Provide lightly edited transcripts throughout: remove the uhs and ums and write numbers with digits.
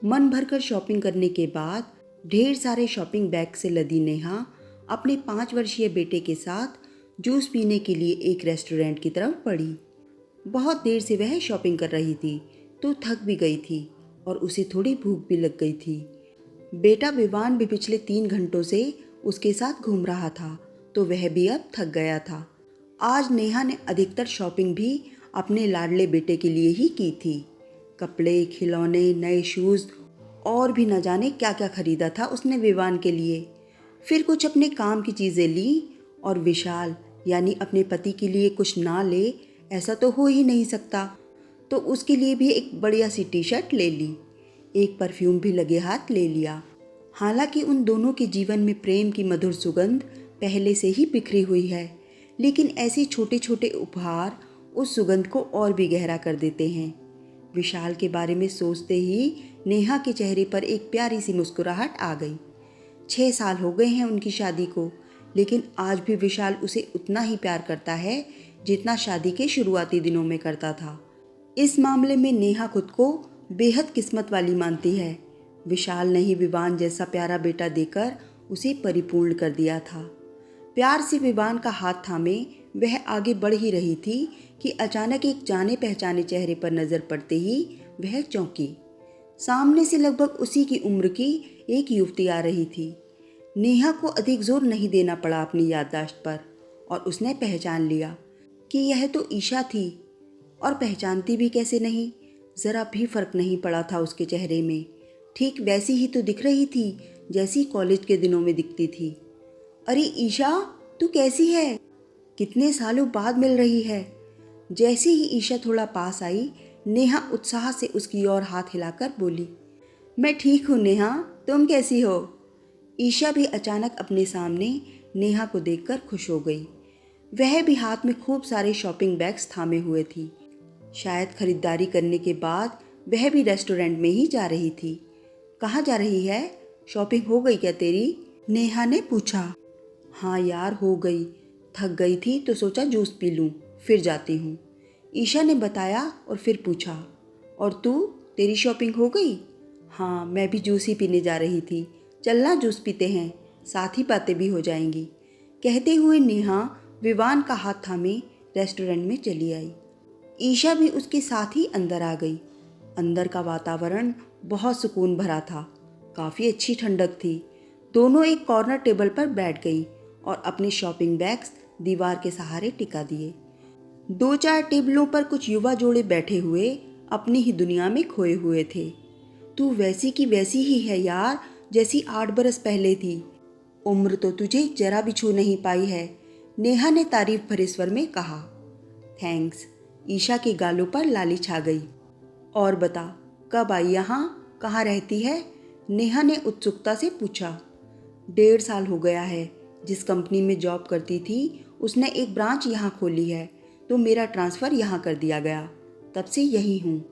मन भरकर शॉपिंग करने के बाद ढेर सारे शॉपिंग बैग से लदी नेहा अपने 5 वर्षीय बेटे के साथ जूस पीने के लिए एक रेस्टोरेंट की तरफ बढ़ी। बहुत देर से वह शॉपिंग कर रही थी तो थक भी गई थी और उसे थोड़ी भूख भी लग गई थी। बेटा विवान भी पिछले 3 घंटों से उसके साथ घूम रहा था तो वह भी अब थक गया था। आज नेहा ने अधिकतर शॉपिंग भी अपने लाडले बेटे के लिए ही की थी। कपड़े, खिलौने, नए शूज़ और भी न जाने क्या क्या खरीदा था उसने विवान के लिए। फिर कुछ अपने काम की चीज़ें ली और विशाल यानी अपने पति के लिए कुछ ना ले ऐसा तो हो ही नहीं सकता, तो उसके लिए भी एक बढ़िया सी टी शर्ट ले ली। एक परफ्यूम भी लगे हाथ ले लिया। हालांकि उन दोनों के जीवन में प्रेम की मधुर सुगंध पहले से ही बिखरी हुई है, लेकिन ऐसे छोटे छोटे उपहार उस सुगंध को और भी गहरा कर देते हैं। विशाल के बारे में सोचते ही नेहा के चेहरे पर एक प्यारी सी मुस्कुराहट आ गई। 6 साल हो गए हैं उनकी शादी को, लेकिन आज भी विशाल उसे उतना ही प्यार करता है जितना शादी के शुरुआती दिनों में करता था। इस मामले में नेहा खुद को बेहद किस्मत वाली मानती है। विशाल ने ही विवान जैसा प्यारा बेटा देकर उसे परिपूर्ण कर दिया था। प्यार से विवान का हाथ थामे वह आगे बढ़ ही रही थी कि अचानक एक जाने पहचाने चेहरे पर नजर पड़ते ही वह चौंकी। सामने से लगभग उसी की उम्र की एक युवती आ रही थी। नेहा को अधिक जोर नहीं देना पड़ा अपनी याददाश्त पर और उसने पहचान लिया कि यह तो ईशा थी। और पहचानती भी कैसे नहीं, ज़रा भी फर्क नहीं पड़ा था उसके चेहरे में। ठीक वैसी ही तो दिख रही थी जैसी कॉलेज के दिनों में दिखती थी। अरे ईशा, तू कैसी है? कितने सालों बाद मिल रही है। जैसे ही ईशा थोड़ा पास आई, नेहा उत्साह से उसकी ओर हाथ हिलाकर बोली, मैं ठीक हूँ नेहा, तुम कैसी हो? ईशा भी अचानक अपने सामने नेहा को देखकर खुश हो गई। वह भी हाथ में खूब सारे शॉपिंग बैग्स थामे हुए थी। शायद खरीदारी करने के बाद वह भी रेस्टोरेंट में ही जा रही थी। कहाँ जा रही है? शॉपिंग हो गई क्या तेरी? नेहा ने पूछा। हाँ यार, हो गई। थक गई थी तो सोचा जूस पी लूँ, फिर जाती हूँ, ईशा ने बताया और फिर पूछा, और तू, तेरी शॉपिंग हो गई? हाँ, मैं भी जूस ही पीने जा रही थी। चलना जूस पीते हैं, साथ ही बातें भी हो जाएंगी। कहते हुए नेहा विवान का हाथ थामे रेस्टोरेंट में चली आई। ईशा भी उसके साथ ही अंदर आ गई। अंदर का वातावरण बहुत सुकून भरा था। काफ़ी अच्छी ठंडक थी। दोनों एक कॉर्नर टेबल पर बैठ गई और अपने शॉपिंग बैग्स दीवार के सहारे टिका दिए। 2-4 टेबलों पर कुछ युवा जोड़े बैठे हुए अपनी ही दुनिया में खोए हुए थे। तू वैसी की वैसी ही है यार, जैसी 8 बरस पहले थी। उम्र तो तुझे जरा भी छू नहीं पाई है, नेहा ने तारीफ भरे स्वर में कहा। थैंक्स। ईशा के गालों पर लाली छा गई। और बता, कब आई यहाँ, कहाँ रहती है? नेहा ने उत्सुकता से पूछा। 1.5 साल हो गया है। जिस कंपनी में जॉब करती थी उसने एक ब्रांच यहाँ खोली है, तो मेरा ट्रांसफ़र यहाँ कर दिया गया। तब से यही हूँ,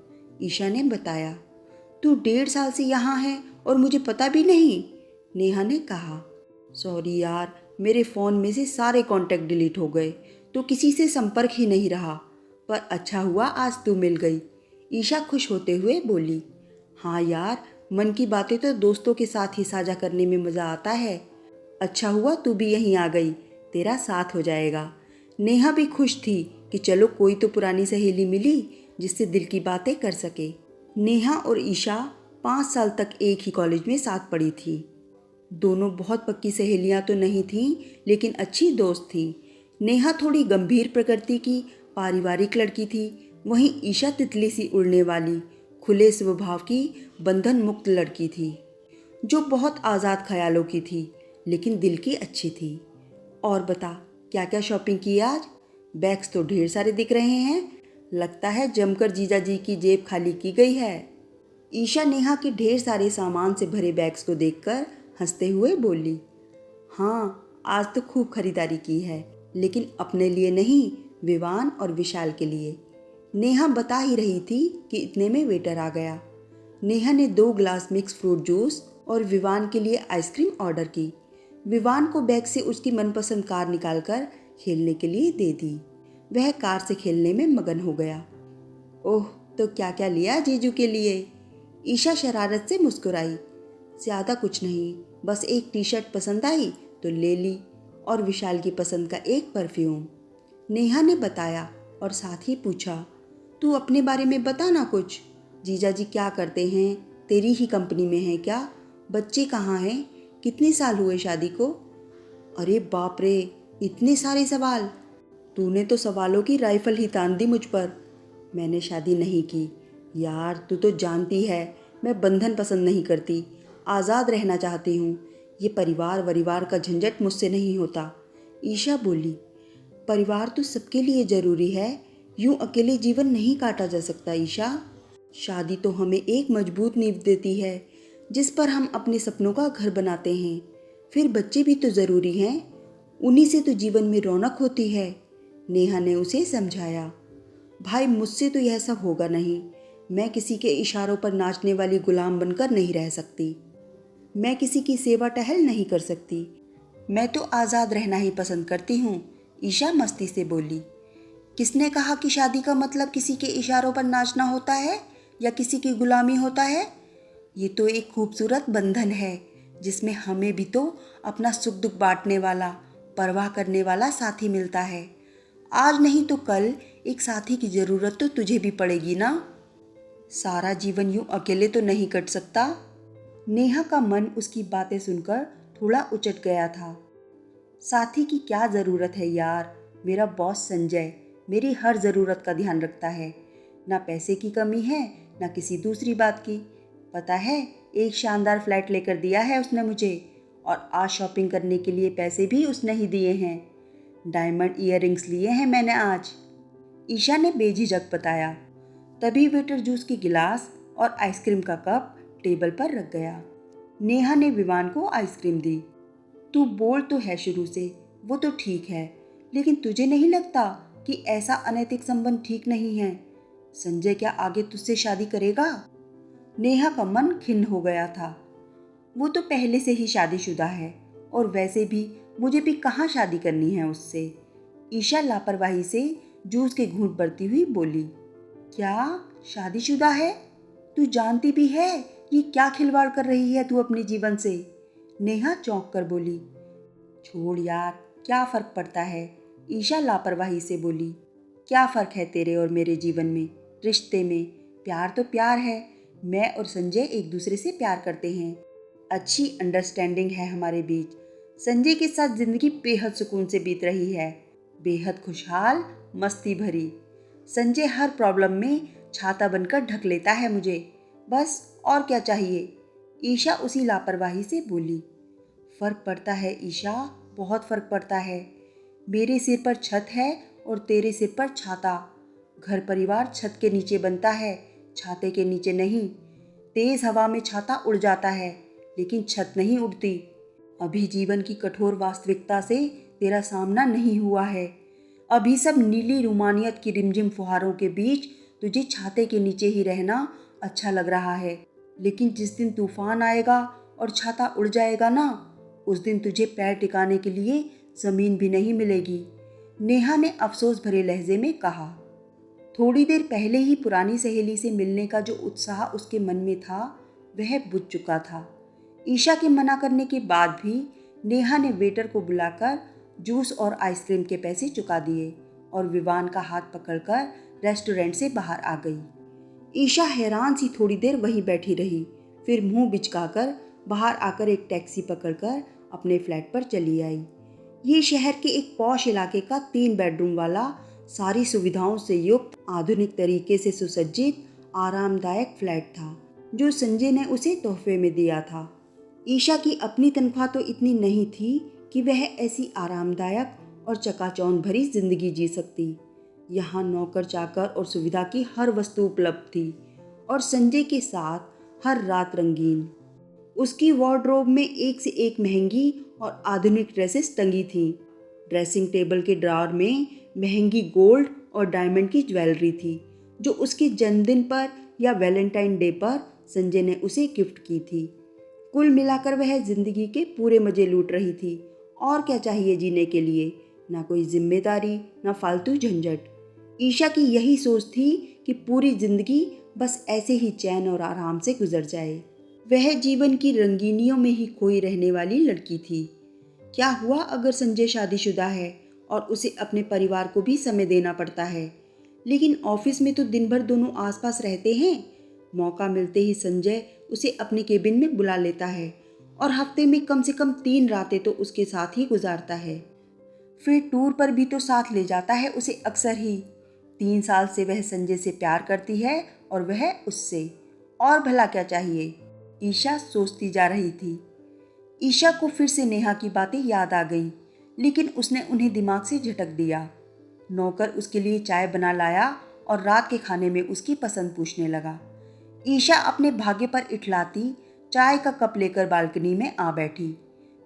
ईशा ने बताया। तू 1.5 साल से यहाँ है और मुझे पता भी नहीं, नेहा ने कहा। सॉरी यार, मेरे फ़ोन में से सारे कॉन्टैक्ट डिलीट हो गए तो किसी से संपर्क ही नहीं रहा, पर अच्छा हुआ आज तू मिल गई, ईशा खुश होते हुए बोली। हाँ यार, मन की बातें तो दोस्तों के साथ ही साझा करने में मज़ा आता है। अच्छा हुआ तू भी यहीं आ गई, तेरा साथ हो जाएगा। नेहा भी खुश थी कि चलो कोई तो पुरानी सहेली मिली जिससे दिल की बातें कर सके। नेहा और ईशा 5 साल तक एक ही कॉलेज में साथ पढ़ी थी। दोनों बहुत पक्की सहेलियां तो नहीं थीं, लेकिन अच्छी दोस्त थीं। नेहा थोड़ी गंभीर प्रकृति की पारिवारिक लड़की थी, वहीं ईशा तितली सी उड़ने वाली खुले स्वभाव की बंधन मुक्त लड़की थी, जो बहुत आज़ाद ख्यालों की थी लेकिन दिल की अच्छी थी। और बता, क्या क्या शॉपिंग की आज? बैग्स तो ढेर सारे दिख रहे हैं, लगता है जमकर जीजा जी की जेब खाली की गई है। ईशा नेहा के ढेर सारे सामान से भरे बैग्स को देखकर हंसते हुए बोली। हाँ, आज तो खूब खरीदारी की है, लेकिन अपने लिए नहीं, विवान और विशाल के लिए। नेहा बता ही रही थी कि इतने में वेटर आ गया। नेहा ने 2 गिलास मिक्स फ्रूट जूस और विवान के लिए आइसक्रीम ऑर्डर की। विवान को बैग से उसकी मनपसंद कार निकालकर खेलने के लिए दे दी। वह कार से खेलने में मगन हो गया। ओह, तो क्या क्या लिया जीजू के लिए? ईशा शरारत से मुस्कुराई। ज़्यादा कुछ नहीं, बस एक टी शर्ट पसंद आई तो ले ली, और विशाल की पसंद का एक परफ्यूम। नेहा ने बताया और साथ ही पूछा, तू अपने बारे में बता ना कुछ। जीजा जी क्या करते हैं? तेरी ही कंपनी में हैं क्या? बच्चे कहाँ हैं? कितने साल हुए शादी को? अरे बाप रे, इतने सारे सवाल! तूने तो सवालों की राइफल ही तान दी मुझ पर। मैंने शादी नहीं की यार, तू तो जानती है मैं बंधन पसंद नहीं करती, आज़ाद रहना चाहती हूँ। ये परिवार वरिवार का झंझट मुझसे नहीं होता। ईशा बोली, परिवार तो सबके लिए ज़रूरी है, यूं अकेले जीवन नहीं काटा जा सकता ईशा। शादी तो हमें एक मजबूत नींव देती है जिस पर हम अपने सपनों का घर बनाते हैं। फिर बच्चे भी तो ज़रूरी हैं, उन्हीं से तो जीवन में रौनक होती है। नेहा ने उसे समझाया। भाई मुझसे तो यह सब होगा नहीं, मैं किसी के इशारों पर नाचने वाली गुलाम बनकर नहीं रह सकती। मैं किसी की सेवा टहल नहीं कर सकती। मैं तो आज़ाद रहना ही पसंद करती हूँ, ईशा मस्ती से बोली। किसने कहा कि शादी का मतलब किसी के इशारों पर नाचना होता है या किसी की गुलामी होता है? ये तो एक खूबसूरत बंधन है जिसमें हमें भी तो अपना सुख दुख बांटने वाला, परवाह करने वाला साथी मिलता है। आज नहीं तो कल एक साथी की ज़रूरत तो तुझे भी पड़ेगी ना। सारा जीवन यूं अकेले तो नहीं कट सकता। नेहा का मन उसकी बातें सुनकर थोड़ा उचट गया था। साथी की क्या ज़रूरत है यार, मेरा बॉस संजय मेरी हर ज़रूरत का ध्यान रखता है। ना पैसे की कमी है ना किसी दूसरी बात की। पता है, एक शानदार फ्लैट लेकर दिया है उसने मुझे, और आज शॉपिंग करने के लिए पैसे भी उसने ही दिए हैं। डायमंड ईयररिंग्स लिए हैं मैंने आज, ईशा ने बेझिझक बताया। तभी वेटर जूस की गिलास और आइसक्रीम का कप टेबल पर रख गया। नेहा ने विवान को आइसक्रीम दी। तू बोल तो है शुरू से, वो तो ठीक है, लेकिन तुझे नहीं लगता कि ऐसा अनैतिक संबंध ठीक नहीं है? संजय क्या आगे तुझसे शादी करेगा? नेहा का मन खिन्न हो गया था। वो तो पहले से ही शादीशुदा है, और वैसे भी मुझे भी कहाँ शादी करनी है उससे। ईशा लापरवाही से जूस के घूंट भरती हुई बोली। क्या शादीशुदा है? तू जानती भी है ये क्या खिलवाड़ कर रही है तू अपने जीवन से? नेहा चौंक कर बोली। छोड़ यार, क्या फ़र्क पड़ता है? ईशा लापरवाही से बोली। क्या फ़र्क है तेरे और मेरे जीवन में, रिश्ते में? प्यार तो प्यार है। मैं और संजय एक दूसरे से प्यार करते हैं, अच्छी अंडरस्टैंडिंग है हमारे बीच। संजय के साथ ज़िंदगी बेहद सुकून से बीत रही है, बेहद खुशहाल, मस्ती भरी। संजय हर प्रॉब्लम में छाता बनकर ढक लेता है मुझे, बस और क्या चाहिए? ईशा उसी लापरवाही से बोली। फ़र्क पड़ता है ईशा, बहुत फ़र्क पड़ता है। मेरे सिर पर छत है और तेरे सिर पर छाता। घर परिवार छत के नीचे बनता है, छाते के नीचे नहीं। तेज़ हवा में छाता उड़ जाता है लेकिन छत नहीं उड़ती। अभी जीवन की कठोर वास्तविकता से तेरा सामना नहीं हुआ है। अभी सब नीली रूमानियत की रिमझिम फुहारों के बीच तुझे छाते के नीचे ही रहना अच्छा लग रहा है, लेकिन जिस दिन तूफान आएगा और छाता उड़ जाएगा ना, उस दिन तुझे पैर टिकाने के लिए ज़मीन भी नहीं मिलेगी, नेहा ने अफसोस भरे लहजे में कहा। थोड़ी देर पहले ही पुरानी सहेली से मिलने का जो उत्साह उसके मन में था वह बुझ चुका था। ईशा के मना करने के बाद भी नेहा ने वेटर को बुलाकर जूस और आइसक्रीम के पैसे चुका दिए और विवान का हाथ पकड़कर रेस्टोरेंट से बाहर आ गई। ईशा हैरान सी थोड़ी देर वहीं बैठी रही, फिर मुंह बिचकाकर बाहर आकर एक टैक्सी पकड़कर अपने फ्लैट पर चली आई। ये शहर के एक पॉश इलाके का 3 बेडरूम वाला, सारी सुविधाओं से युक्त, आधुनिक तरीके से सुसज्जित, आरामदायक फ्लैट था जो संजय ने उसे तोहफे में दिया था। ईशा की अपनी तनख्वाह तो इतनी नहीं थी कि वह ऐसी आरामदायक और चकाचौंध भरी जिंदगी जी सकती। यहाँ नौकर चाकर और सुविधा की हर वस्तु उपलब्ध थी और संजय के साथ हर रात रंगीन। उसकी वार्डरोब में एक से एक महंगी और आधुनिक ड्रेसेस टंगी थीं। ड्रेसिंग टेबल के ड्रॉअर में महंगी गोल्ड और डायमंड की ज्वेलरी थी जो उसके जन्मदिन पर या वैलेंटाइन डे पर संजय ने उसे गिफ्ट की थी। कुल मिलाकर वह जिंदगी के पूरे मजे लूट रही थी। और क्या चाहिए जीने के लिए? ना कोई जिम्मेदारी, ना फालतू झंझट। ईशा की यही सोच थी कि पूरी जिंदगी बस ऐसे ही चैन और आराम से गुजर जाए। वह जीवन की रंगीनियों में ही खोई रहने वाली लड़की थी। क्या हुआ अगर संजय शादीशुदा है और उसे अपने परिवार को भी समय देना पड़ता है, लेकिन ऑफिस में तो दिन भर दोनों आसपास रहते हैं। मौका मिलते ही संजय उसे अपने केबिन में बुला लेता है और हफ्ते में कम से कम 3 रातें तो उसके साथ ही गुजारता है। फिर टूर पर भी तो साथ ले जाता है उसे अक्सर ही। 3 साल से वह संजय से प्यार करती है और वह उससे। और भला क्या चाहिए, ईशा सोचती जा रही थी। ईशा को फिर से नेहा की बातें याद आ गईं, लेकिन उसने उन्हें दिमाग से झटक दिया। नौकर उसके लिए चाय बना लाया और रात के खाने में उसकी पसंद पूछने लगा। ईशा अपने भाग्य पर इठलाती चाय का कप लेकर बालकनी में आ बैठी।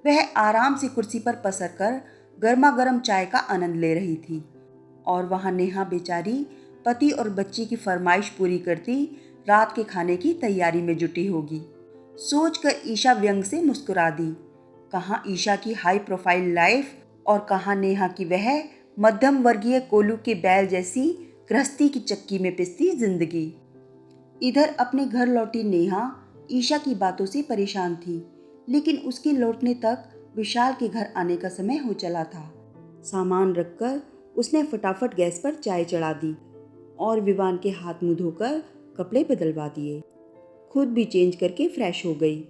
वह आराम से कुर्सी पर पसर कर गर्मा गर्म चाय का आनंद ले रही थी और वहां नेहा बेचारी पति और बच्ची की फरमाइश पूरी करती रात के खाने की तैयारी में जुटी होगी। सोचकर ईशा व्यंग से मुस्कुरा दी। कहाँ ईशा की हाई प्रोफाइल लाइफ और कहाँ नेहा की वह मध्यम वर्गीय कोलू के बैल जैसी गृहस्थी की चक्की में पिसती जिंदगी। इधर अपने घर लौटी नेहा ईशा की बातों से परेशान थी, लेकिन उसके लौटने तक विशाल के घर आने का समय हो चला था। सामान रखकर उसने फटाफट गैस पर चाय चढ़ा दी और विवान के हाथ मुंह धोकर कपड़े बदलवा दिए। खुद भी चेंज करके फ्रेश हो गई।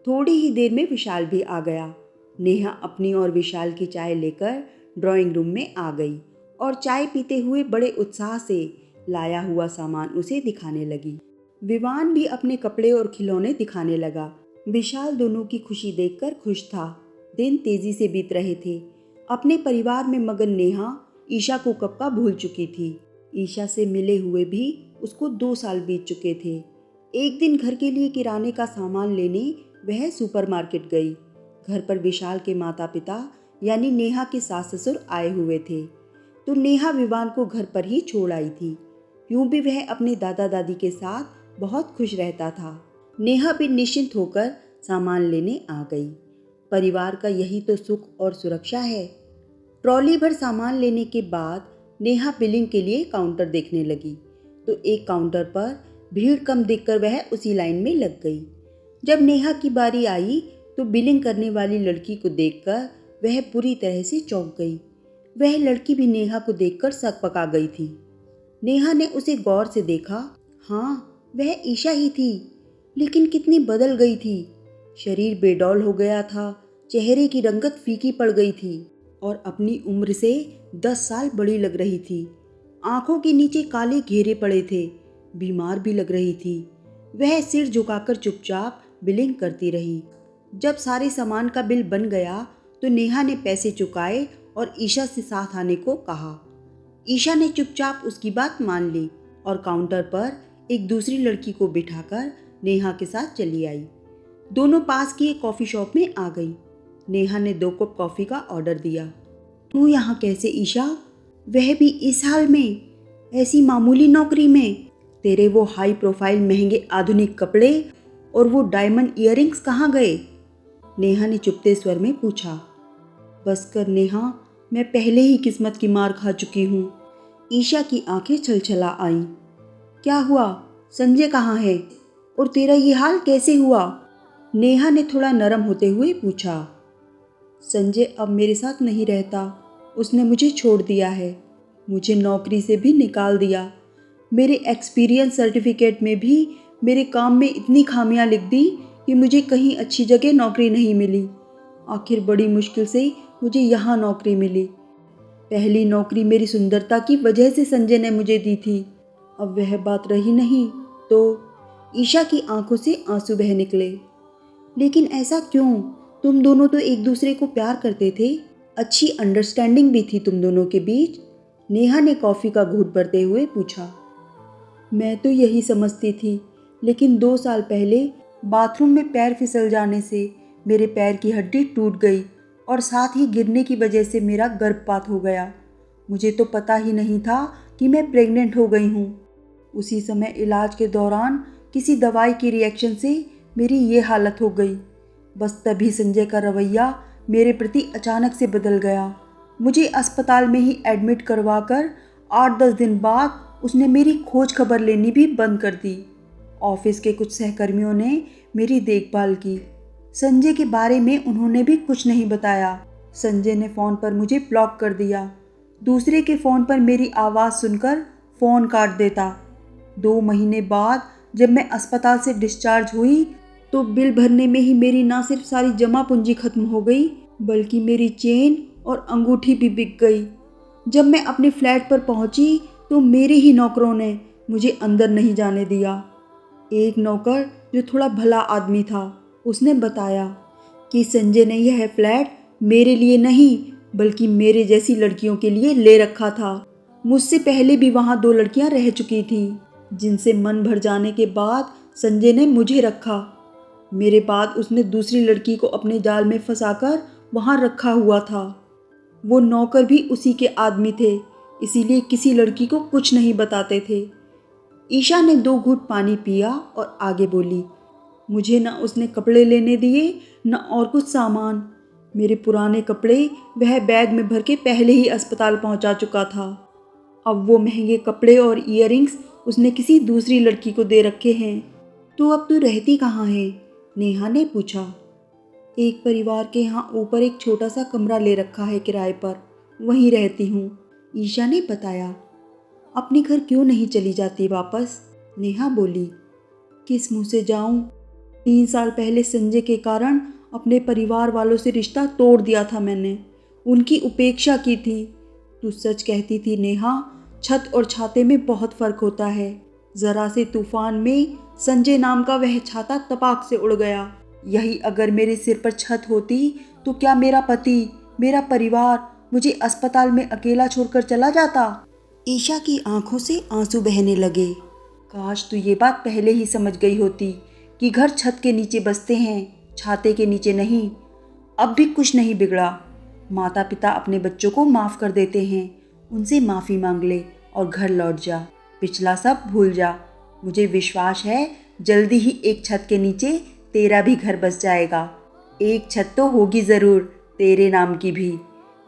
थोड़ी ही देर में विशाल भी आ गया। नेहा अपनी और विशाल की चाय लेकर ड्राइंग रूम में आ गई और चाय पीते हुए बड़े उत्साह से लाया हुआ सामान उसे दिखाने लगी। विवान भी अपने कपड़े और खिलौने दिखाने लगा। विशाल दोनों की खुशी देखकर खुश था। दिन तेजी से बीत रहे थे। अपने परिवार में मगन नेहा ईशा को कब का भूल चुकी थी। ईशा से मिले हुए भी उसको 2 साल बीत चुके थे। एक दिन घर के लिए किराने का सामान लेने वह सुपरमार्केट गई। घर पर विशाल के माता पिता यानी नेहा के सास ससुर आए हुए थे, तो नेहा विवान को घर पर ही छोड़ आई थी। यूं भी वह अपने दादा दादी के साथ बहुत खुश रहता था। नेहा भी निश्चिंत होकर सामान लेने आ गई। परिवार का यही तो सुख और सुरक्षा है। ट्रॉली भर सामान लेने के बाद नेहा बिलिंग के लिए काउंटर देखने लगी, तो एक काउंटर पर भीड़ कम देखकर वह उसी लाइन में लग गई। जब नेहा की बारी आई तो बिलिंग करने वाली लड़की को देखकर वह पूरी तरह से चौंक गई। वह लड़की भी नेहा को देखकर सक पका गई थी। नेहा ने उसे गौर से देखा। हाँ, वह ईशा ही थी, लेकिन कितनी बदल गई थी। शरीर बेडौल हो गया था, चेहरे की रंगत फीकी पड़ गई थी और अपनी उम्र से 10 साल बड़ी लग रही थी। आंखों के नीचे काले घेरे पड़े थे, बीमार भी लग रही थी। वह सिर झुकाकर चुपचाप बिलिंग करती रही। जब सारे सामान का बिल बन गया तो नेहा ने पैसे चुकाए और ईशा से साथ आने को कहा। ईशा ने चुपचाप उसकी बात मान ली और काउंटर पर एक दूसरी लड़की को बिठाकर नेहा के साथ चली आई। दोनों पास की एक कॉफ़ी शॉप में आ गई। नेहा ने 2 कप कॉफ़ी का ऑर्डर दिया। तू यहाँ कैसे ईशा? वह भी इस हाल में, ऐसी मामूली नौकरी में? तेरे वो हाई प्रोफाइल महंगे आधुनिक कपड़े और वो डायमंड इयररिंग्स कहाँ गए? नेहा ने चुपते स्वर में पूछा। बस कर नेहा, मैं पहले ही किस्मत की मार खा चुकी हूँ। ईशा की आंखें छलछला आईं। क्या हुआ? संजय कहाँ है और तेरा ये हाल कैसे हुआ? नेहा ने थोड़ा नरम होते हुए पूछा। संजय अब मेरे साथ नहीं रहता, उसने मुझे छोड़ दिया है। मुझे नौकरी से भी निकाल दिया। मेरे एक्सपीरियंस सर्टिफिकेट में भी मेरे काम में इतनी खामियां लिख दी कि मुझे कहीं अच्छी जगह नौकरी नहीं मिली। आखिर बड़ी मुश्किल से मुझे यहाँ नौकरी मिली। पहली नौकरी मेरी सुंदरता की वजह से संजय ने मुझे दी थी। अब वह बात रही नहीं तो। ईशा की आंखों से आंसू बह निकले। लेकिन ऐसा क्यों? तुम दोनों तो एक दूसरे को प्यार करते थे, अच्छी अंडरस्टैंडिंग भी थी तुम दोनों के बीच। नेहा ने कॉफ़ी का घूंट भरते हुए पूछा। मैं तो यही समझती थी, लेकिन 2 साल पहले बाथरूम में पैर फिसल जाने से मेरे पैर की हड्डी टूट गई और साथ ही गिरने की वजह से मेरा गर्भपात हो गया। मुझे तो पता ही नहीं था कि मैं प्रेग्नेंट हो गई हूँ। उसी समय इलाज के दौरान किसी दवाई की रिएक्शन से मेरी ये हालत हो गई। बस तभी संजय का रवैया मेरे प्रति अचानक से बदल गया। मुझे अस्पताल में ही एडमिट करवाकर 8-10 दिन बाद उसने मेरी खोज खबर लेनी भी बंद कर दी। ऑफिस के कुछ सहकर्मियों ने मेरी देखभाल की। संजय के बारे में उन्होंने भी कुछ नहीं बताया। संजय ने फ़ोन पर मुझे ब्लॉक कर दिया। दूसरे के फ़ोन पर मेरी आवाज़ सुनकर फ़ोन काट देता। 2 महीने बाद जब मैं अस्पताल से डिस्चार्ज हुई तो बिल भरने में ही मेरी ना सिर्फ सारी जमा पूंजी खत्म हो गई, बल्कि मेरी चेन और अंगूठी भी बिक गई। जब मैं अपने फ्लैट पर पहुंची तो मेरे ही नौकरों ने मुझे अंदर नहीं जाने दिया। एक नौकर जो थोड़ा भला आदमी था, उसने बताया कि संजय ने यह फ्लैट मेरे लिए नहीं बल्कि मेरे जैसी लड़कियों के लिए ले रखा था। मुझसे पहले भी वहाँ 2 लड़कियाँ रह चुकी थीं, जिनसे मन भर जाने के बाद संजय ने मुझे रखा। मेरे बाद उसने दूसरी लड़की को अपने जाल में फंसाकर वहाँ रखा हुआ था। वो नौकर भी उसी के आदमी थे, इसीलिए किसी लड़की को कुछ नहीं बताते थे। ईशा ने 2 घूंट पानी पिया और आगे बोली, मुझे न उसने कपड़े लेने दिए न और कुछ सामान। मेरे पुराने कपड़े वह बैग में भर के पहले ही अस्पताल पहुंचा चुका था। अब वो महंगे कपड़े और इयररिंग्स उसने किसी दूसरी लड़की को दे रखे हैं। तो अब तू रहती कहाँ है? नेहा ने पूछा। एक परिवार के यहाँ ऊपर एक छोटा सा कमरा ले रखा है किराए पर, वहीं रहती हूँ, ईशा ने बताया। अपने घर क्यों नहीं चली जाती वापस? नेहा बोली। किस मुंह से जाऊं? 3 साल पहले संजय के कारण अपने परिवार वालों से रिश्ता तोड़ दिया था मैंने। उनकी उपेक्षा की थी। तू सच कहती थी नेहा, छत और छाते में बहुत फर्क होता है। जरा से तूफान में संजय नाम का वह छाता तपाक से उड़ गया। यही अगर मेरे सिर पर छत होती तो क्या मेरा पति, मेरा परिवार मुझे अस्पताल में अकेला छोड़कर चला जाता? ईशा की आंखों से आंसू बहने लगे। काश तू ये बात पहले ही समझ गई होती कि घर छत के नीचे बसते हैं, छाते के नीचे नहीं। अब भी कुछ नहीं बिगड़ा। माता पिता अपने बच्चों को माफ़ कर देते हैं। उनसे माफ़ी मांग ले और घर लौट जा। पिछला सब भूल जा। मुझे विश्वास है जल्दी ही एक छत के नीचे तेरा भी घर बस जाएगा। एक छत तो होगी ज़रूर तेरे नाम की भी।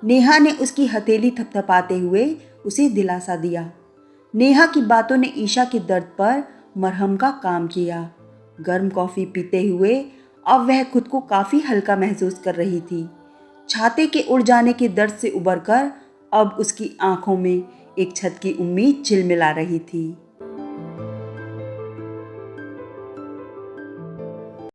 नेहा ने उसकी हथेली थपथपाते हुए उसे दिलासा दिया। नेहा की बातों ने ईशा के दर्द पर मरहम का काम किया। गर्म कॉफ़ी पीते हुए अब वह खुद को काफ़ी हल्का महसूस कर रही थी। छाते के उड़ जाने के दर्द से उबरकर अब उसकी आंखों में एक छत की उम्मीद झिलमिला रही थी।